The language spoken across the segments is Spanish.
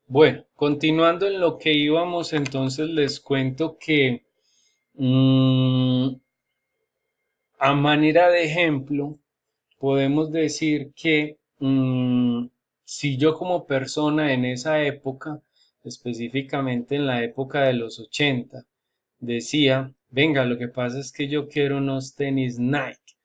Bueno, continuando en lo que íbamos, entonces les cuento que mm, a manera de ejemplo, podemos decir que si yo como persona en esa época, específicamente en la época de los 80, decía, venga, lo que pasa es que yo quiero unos tenis Nike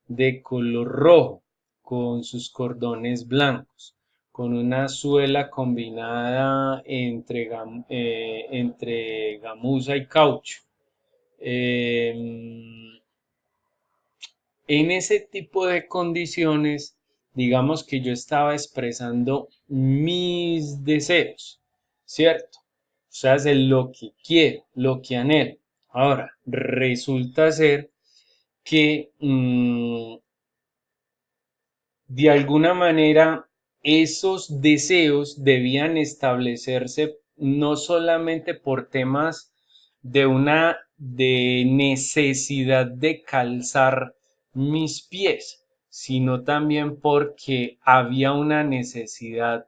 de color rojo, con sus cordones blancos, con una suela combinada entre gamuza y caucho. Em, en ese tipo de condiciones, digamos que yo estaba expresando mis deseos, ¿cierto? O sea, es lo que quiero, lo que anhelo. Ahora, resulta ser que de alguna manera esos deseos debían establecerse no solamente por temas de necesidad de calzar mis pies, sino también porque había una necesidad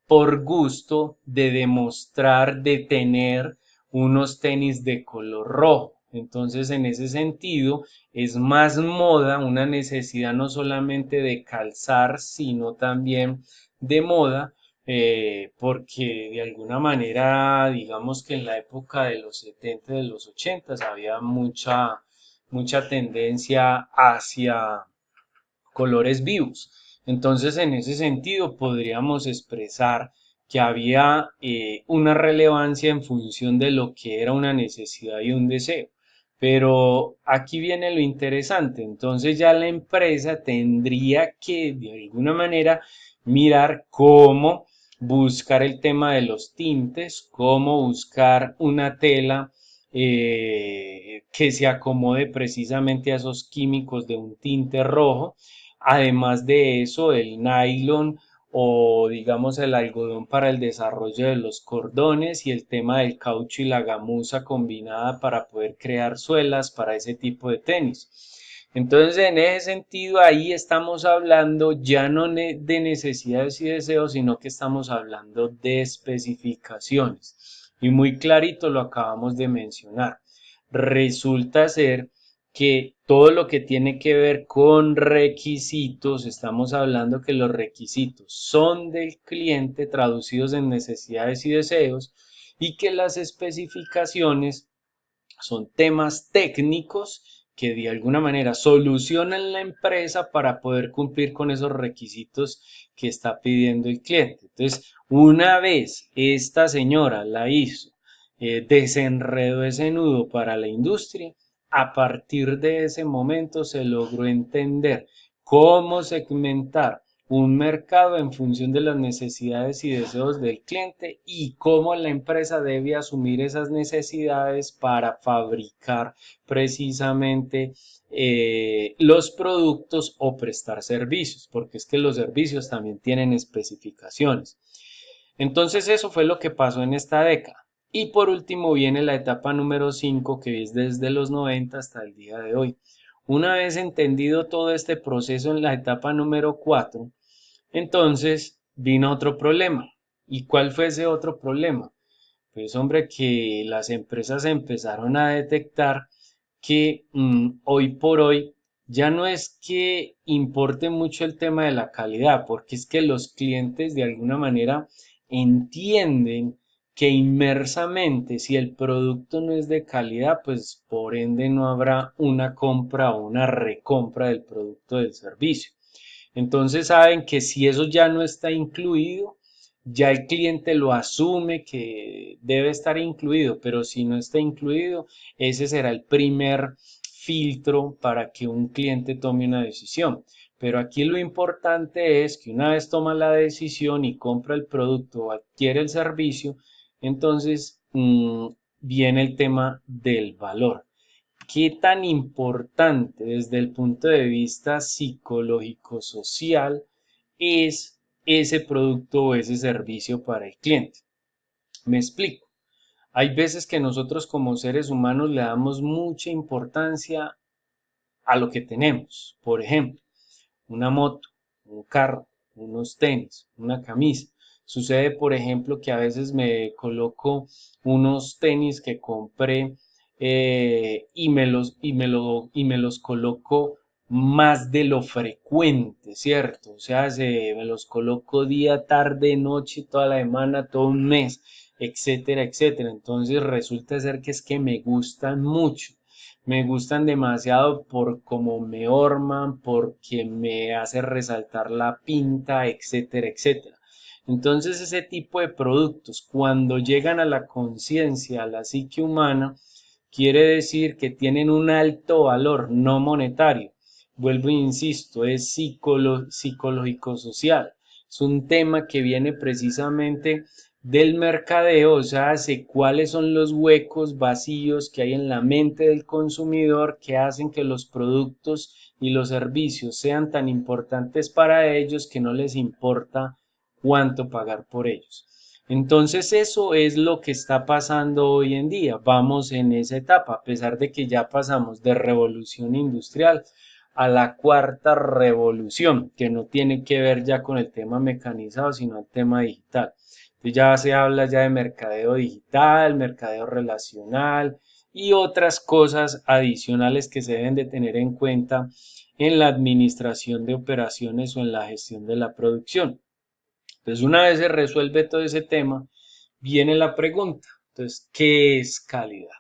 por gusto de demostrar, de tener unos tenis de color rojo. Entonces, en ese sentido, es más moda, una necesidad no solamente de calzar, sino también de moda, porque de alguna manera, digamos que en la época de los 70, de los 80, había mucha tendencia hacia colores vivos. Entonces, en ese sentido, podríamos expresar que había una relevancia en función de lo que era una necesidad y un deseo. Pero aquí viene lo interesante. Entonces ya la empresa tendría que, de alguna manera, mirar cómo buscar el tema de los tintes, cómo buscar una tela que se acomode precisamente a esos químicos de un tinte rojo. Además de eso, el nylon o digamos el algodón para el desarrollo de los cordones y el tema del caucho y la gamuza combinada para poder crear suelas para ese tipo de tenis. Entonces, en ese sentido, ahí estamos hablando ya no de necesidades y deseos, sino que estamos hablando de especificaciones. Y muy clarito lo acabamos de mencionar. Resulta ser que todo lo que tiene que ver con requisitos, estamos hablando que los requisitos son del cliente traducidos en necesidades y deseos y que las especificaciones son temas técnicos que de alguna manera solucionan la empresa para poder cumplir con esos requisitos que está pidiendo el cliente. Entonces, una vez esta señora la hizo, desenredó ese nudo para la industria, a partir de ese momento se logró entender cómo segmentar un mercado en función de las necesidades y deseos del cliente y cómo la empresa debe asumir esas necesidades para fabricar precisamente los productos o prestar servicios, porque es que los servicios también tienen especificaciones. Entonces eso fue lo que pasó en esta década. Y por último viene la etapa número 5 que es desde los 90 hasta el día de hoy. Una vez entendido todo este proceso en la etapa número 4, entonces vino otro problema. ¿Y cuál fue ese otro problema? Pues hombre, que las empresas empezaron a detectar que hoy por hoy ya no es que importe mucho el tema de la calidad, porque es que los clientes de alguna manera entienden que inmersamente si el producto no es de calidad, pues por ende no habrá una compra o una recompra del producto del servicio. Entonces saben que si eso ya no está incluido, ya el cliente lo asume que debe estar incluido, pero si no está incluido, ese será el primer filtro para que un cliente tome una decisión. Pero aquí lo importante es que una vez toma la decisión y compra el producto o adquiere el servicio, entonces viene el tema del valor. ¿Qué tan importante desde el punto de vista psicológico-social es ese producto o ese servicio para el cliente? Me explico. Hay veces que nosotros como seres humanos le damos mucha importancia a lo que tenemos. Por ejemplo, una moto, un carro, unos tenis, una camisa. Sucede, por ejemplo, que a veces me coloco unos tenis que compré y me los coloco más de lo frecuente, ¿cierto? O sea, me los coloco día, tarde, noche, toda la semana, todo un mes, etcétera, etcétera. Entonces resulta ser que es que me gustan mucho. Me gustan demasiado por cómo me orman, porque me hace resaltar la pinta, etcétera, etcétera. Entonces ese tipo de productos, cuando llegan a la conciencia, a la psique humana, quiere decir que tienen un alto valor no monetario. Vuelvo e insisto, es psicológico-social. Es un tema que viene precisamente del mercadeo, o sea, sé cuáles son los huecos vacíos que hay en la mente del consumidor que hacen que los productos y los servicios sean tan importantes para ellos que no les importa cuánto pagar por ellos. Entonces eso es lo que está pasando hoy en día. Vamos en esa etapa, a pesar de que ya pasamos de revolución industrial a la cuarta revolución, que no tiene que ver ya con el tema mecanizado, sino el tema digital. Entonces ya se habla ya de mercadeo digital, mercadeo relacional y otras cosas adicionales que se deben de tener en cuenta en la administración de operaciones o en la gestión de la producción. Entonces, una vez se resuelve todo ese tema, viene la pregunta. Entonces, ¿qué es calidad?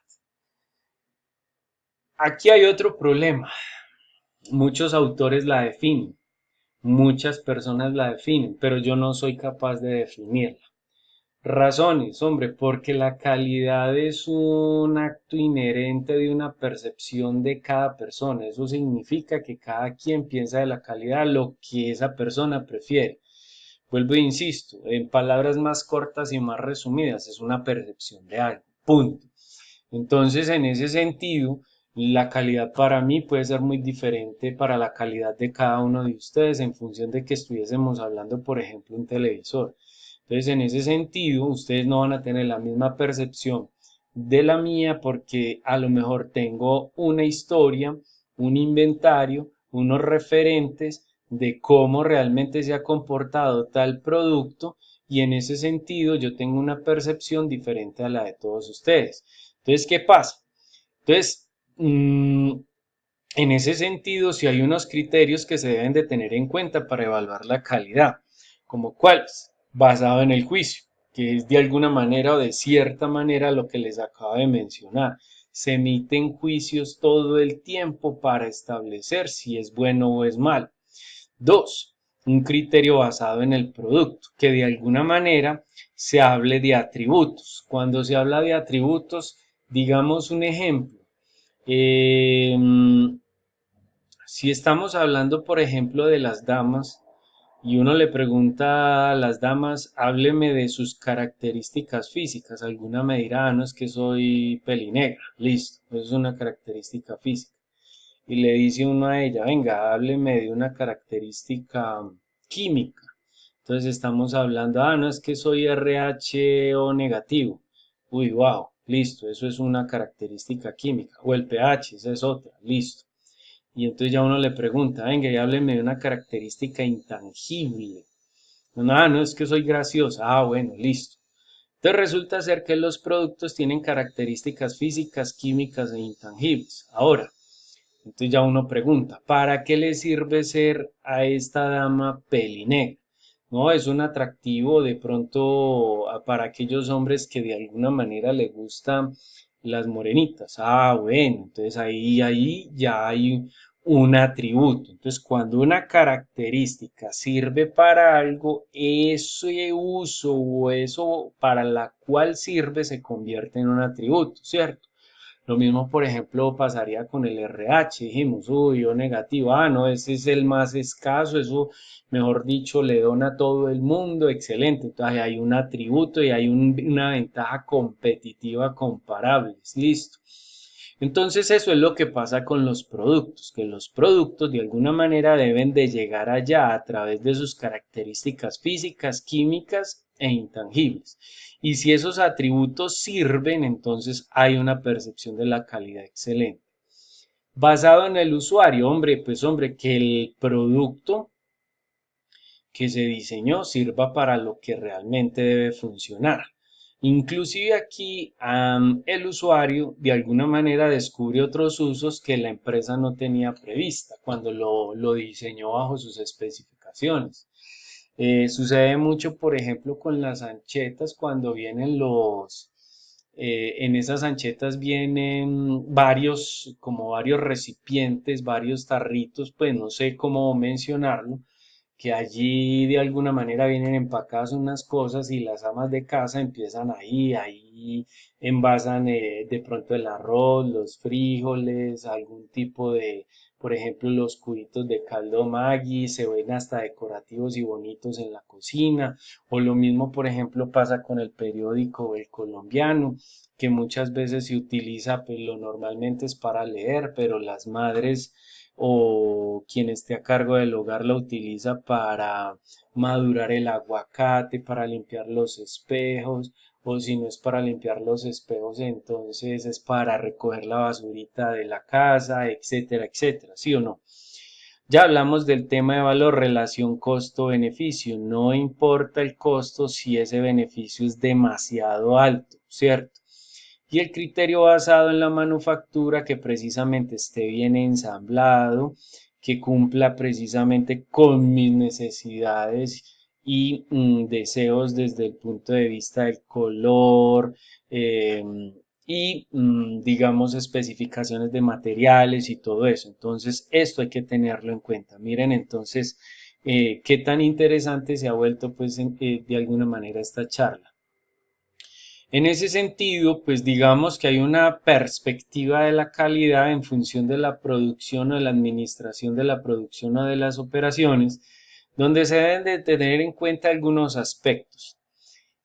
Aquí hay otro problema. Muchos autores la definen, muchas personas la definen, pero yo no soy capaz de definirla. Razones, hombre, porque la calidad es un acto inherente de una percepción de cada persona. Eso significa que cada quien piensa de la calidad lo que esa persona prefiere. Vuelvo e insisto, en palabras más cortas y más resumidas, es una percepción de algo. Punto. Entonces, en ese sentido, la calidad para mí puede ser muy diferente para la calidad de cada uno de ustedes en función de que estuviésemos hablando, por ejemplo, un televisor. Entonces, en ese sentido, ustedes no van a tener la misma percepción de la mía porque a lo mejor tengo una historia, un inventario, unos referentes de cómo realmente se ha comportado tal producto y en ese sentido yo tengo una percepción diferente a la de todos ustedes. Entonces, ¿qué pasa? Entonces, en ese sentido, si hay unos criterios que se deben de tener en cuenta para evaluar la calidad, como cuáles, basado en el juicio, que es de alguna manera o de cierta manera lo que les acabo de mencionar. Se emiten juicios todo el tiempo para establecer si es bueno o es malo. Dos, un criterio basado en el producto, que de alguna manera se hable de atributos. Cuando se habla de atributos, digamos un ejemplo. eh, si estamos hablando, por ejemplo, de las damas y uno le pregunta a las damas, hábleme de sus características físicas, alguna me dirá, no es que soy pelinegra, listo, eso es una característica física. Y le dice uno a ella, venga, hábleme de una característica química. Entonces estamos hablando, no es que soy RH o negativo. Uy, wow, listo, eso es una característica química. O el pH, esa es otra, listo. Y entonces ya uno le pregunta, venga, y hábleme de una característica intangible. No, no es que soy graciosa. Bueno, listo. Entonces resulta ser que los productos tienen características físicas, químicas e intangibles. Ahora, entonces ya uno pregunta, ¿para qué le sirve ser a esta dama pelinegra? No, es un atractivo de pronto para aquellos hombres que de alguna manera le gustan las morenitas. Bueno, entonces ahí ya hay un atributo. Entonces, cuando una característica sirve para algo, ese uso o eso para la cual sirve se convierte en un atributo, ¿cierto? Lo mismo, por ejemplo, pasaría con el RH. Dijimos, uy, yo negativo, no, ese es el más escaso, eso, mejor dicho, le dona a todo el mundo, excelente. Entonces hay un atributo y hay una ventaja competitiva comparable, listo. Entonces eso es lo que pasa con los productos, que los productos de alguna manera deben de llegar allá a través de sus características físicas, químicas e intangibles. Y si esos atributos sirven, entonces hay una percepción de la calidad excelente. Basado en el usuario, hombre, pues hombre, que se diseñó sirva para lo que realmente debe funcionar. Inclusive aquí el usuario de alguna manera descubre otros usos que la empresa no tenía prevista cuando lo diseñó bajo sus especificaciones. Sucede mucho, por ejemplo, con las anchetas cuando vienen en esas anchetas vienen como varios recipientes, varios tarritos, pues no sé cómo mencionarlo, que allí de alguna manera vienen empacadas unas cosas y las amas de casa empiezan ahí envasan de pronto el arroz, los frijoles, algún tipo de, por ejemplo, los cubitos de caldo Maggi, se ven hasta decorativos y bonitos en la cocina, o lo mismo, por ejemplo, pasa con el periódico El Colombiano, que muchas veces se utiliza, pues lo normalmente es para leer, pero las madres o quien esté a cargo del hogar la utiliza para madurar el aguacate, para limpiar los espejos, o si no es para limpiar los espejos, entonces es para recoger la basurita de la casa, etcétera, etcétera, ¿sí o no? Ya hablamos del tema de valor, relación costo-beneficio. No importa el costo si ese beneficio es demasiado alto, ¿cierto? Y el criterio basado en la manufactura que precisamente esté bien ensamblado, que cumpla precisamente con mis necesidades y deseos desde el punto de vista del color eh, y digamos especificaciones de materiales y todo eso. Entonces esto hay que tenerlo en cuenta. Miren entonces qué tan interesante se ha vuelto pues de alguna manera esta charla. En ese sentido, pues digamos que hay una perspectiva de la calidad en función de la producción o de la administración de la producción o de las operaciones, donde se deben de tener en cuenta algunos aspectos.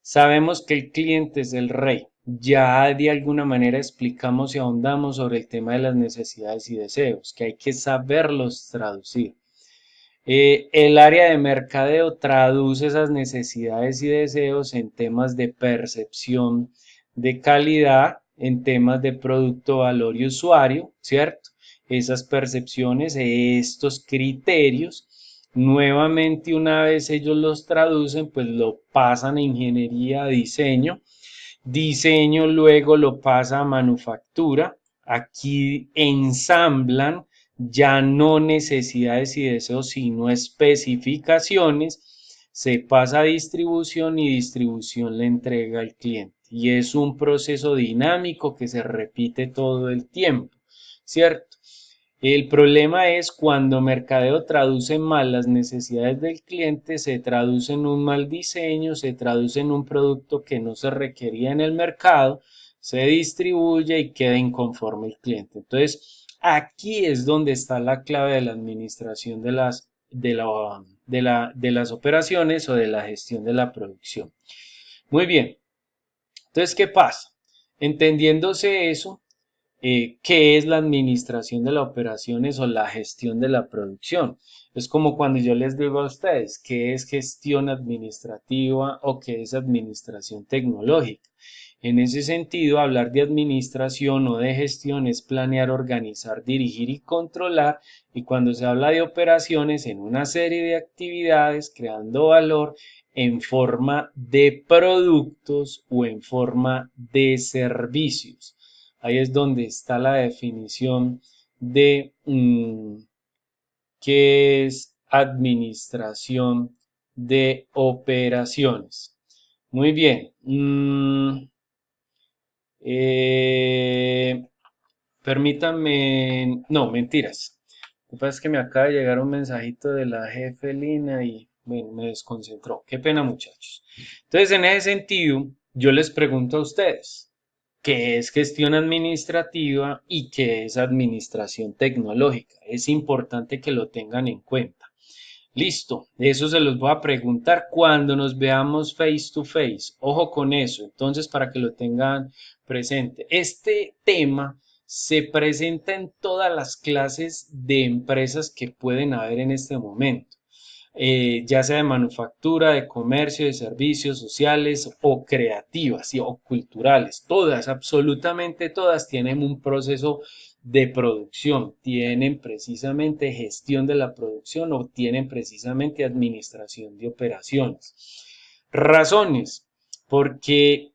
Sabemos que el cliente es el rey. Ya de alguna manera explicamos y ahondamos sobre el tema de las necesidades y deseos, que hay que saberlos traducir. El área de mercadeo traduce esas necesidades y deseos en temas de percepción de calidad, en temas de producto, valor y usuario, ¿cierto? Esas percepciones, estos criterios, nuevamente una vez ellos los traducen, pues lo pasan a ingeniería, a diseño. Diseño luego lo pasa a manufactura. Aquí ensamblan ya no necesidades y deseos, sino especificaciones. Se pasa a distribución y distribución le entrega al cliente. Y es un proceso dinámico que se repite todo el tiempo, ¿cierto? El problema es cuando mercadeo traduce mal las necesidades del cliente, se traduce en un mal diseño, se traduce en un producto que no se requería en el mercado, se distribuye y queda inconforme el cliente. Entonces, aquí es donde está la clave de la administración de las operaciones o de la gestión de la producción. Muy bien, entonces, ¿qué pasa? Entendiéndose eso, qué es la administración de las operaciones o la gestión de la producción. Es como cuando yo les digo a ustedes qué es gestión administrativa o qué es administración tecnológica. En ese sentido, hablar de administración o de gestión es planear, organizar, dirigir y controlar. Y cuando se habla de operaciones, en una serie de actividades, creando valor en forma de productos o en forma de servicios. Ahí es donde está la definición de qué es administración de operaciones. Muy bien. Eh, Permítanme, no, mentiras. Lo que pasa es que me acaba de llegar un mensajito de la jefe Lina y bueno, me desconcentró. Qué pena, muchachos. Entonces, en ese sentido, yo les pregunto a ustedes, ¿qué es gestión administrativa y qué es administración tecnológica? Es importante que lo tengan en cuenta. Listo, eso se los voy a preguntar cuando nos veamos face to face. Ojo con eso, entonces para que lo tengan presente. Este tema se presenta en todas las clases de empresas que pueden haber en este momento, ya sea de manufactura, de comercio, de servicios sociales o creativas o culturales. Todas, absolutamente todas tienen un proceso de producción, tienen precisamente gestión de la producción o tienen precisamente administración de operaciones. Razones, porque